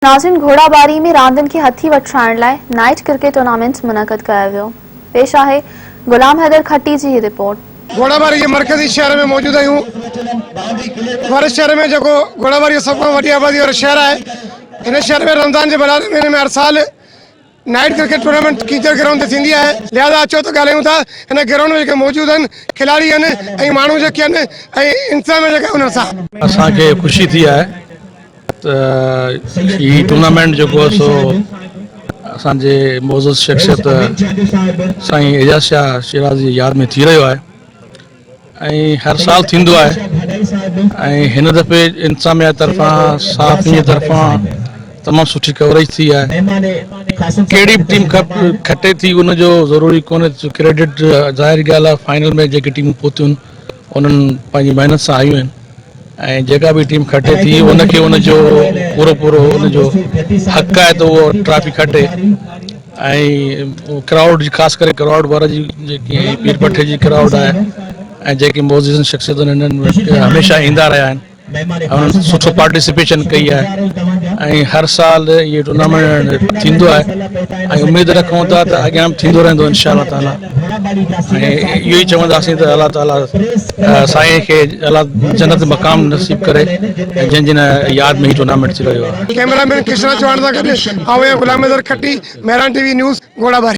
नाज़रीन, घोड़ा ॿारी में रांदियुनि खे हथी वठाइण लाइ नाइट क्रिकेट टूर्नामेंट मुनक़द कयो वियो। पेश आहे गुलाम हैदर खट्टी जी रिपोर्ट। घोड़ा ॿारी जे मरकज़ी शहर में मौजूद आहियूं। हर शहर में जेको घोड़ा ॿारी सब खां वॾी आबादी वारो शहर आहे। हिन शहर में रमज़ान जे बलारे महीने में हर साल नाइट क्रिकेट टूर्नामेंट कीचड़ ग्राउंड ते थींदी आहे। लिहाज़ा अचो त ॻाल्हायूं था हिन ग्राउंड में जेके मौजूद आहिनि खिलाड़ी आहिनि ऐं माण्हू जेके आहिनि ऐं इंतज़ाम जेके उन सां असांखे ख़ुशी थी आहे त ही टूर्नामेंट जेको सो असांजे मोज़ज़ शख़्सियत साईं एजाज़ शाह शिराज़ी जी यादि में थी रहियो आहे ऐं हर साल थींदो आहे ऐं हिन दफ़े इंतज़ामिया तरफ़ां साफ़ जी तरफ़ां तमामु सुठी कवरेज थी आहे। कहिड़ी बि टीम खटे थी उनजो ज़रूरी कोन्हे, क्रेडिट ज़ाहिर ॻाल्हि आहे फाइनल में जेके टीमूं पहुतियूं उन्हनि पंहिंजी महिनत सां आयूं आहिनि ऐं जेका बि टीम खटे थी उनखे उनजो पूरो उनजो हक़ आहे त उहो ट्रॉफी खटे ऐं क्राउड जी ख़ासि करे क्राउड वारा जी जेकी पीर पठे जी क्राउड आहे ऐं जेके मोज़िज़ शख़्सियतुनि हिननि हमेशह ईंदा रहिया आहिनि उन्हनि सुठो पार्टिसिपेशन कई आहे ऐं हर साल इहो टूर्नामेंट थींदो आहे ऐं उमेदु रखूं था त अॻियां बि थींदो रहंदो इंशाअल्लाह ताला। ऐं इहो ई चवंदासीं त अलाह ताला साईं खे अलाह जन्नत मक़ाम नसीब करे ऐं जंहिंजी यादि में ही टूर्नामेंट थी रहियो आहे। कैमरामैन कृष्णा चौहान सां गॾु गुलाम हैदर खट्टी, मेहरान टीवी न्यूज़, घोड़ा ॿारी।